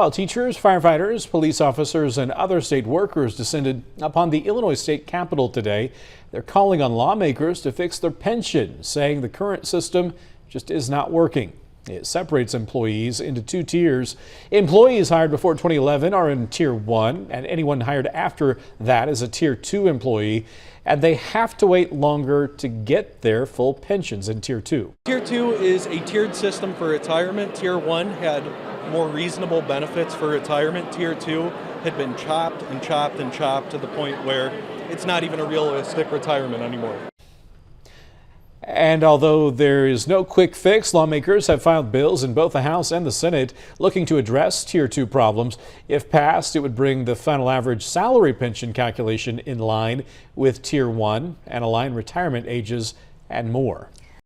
While teachers, firefighters, police officers, and other state workers descended upon the Illinois state capitol today, they're calling on lawmakers to fix their pension, saying the current system just is not working. It separates employees into two tiers. Employees hired before 2011 are in Tier 1, and anyone hired after that is a Tier 2 employee, and they have to wait longer to get their full pensions in Tier 2. Tier 2 is a tiered system for retirement. Tier 1 had more reasonable benefits for retirement. Tier 2 had been chopped and chopped and chopped to the point where it's not even a realistic retirement anymore. And although there is no quick fix, lawmakers have filed bills in both the House and the Senate looking to address Tier 2 problems. If passed, it would bring the final average salary pension calculation in line with Tier 1 and align retirement ages and more.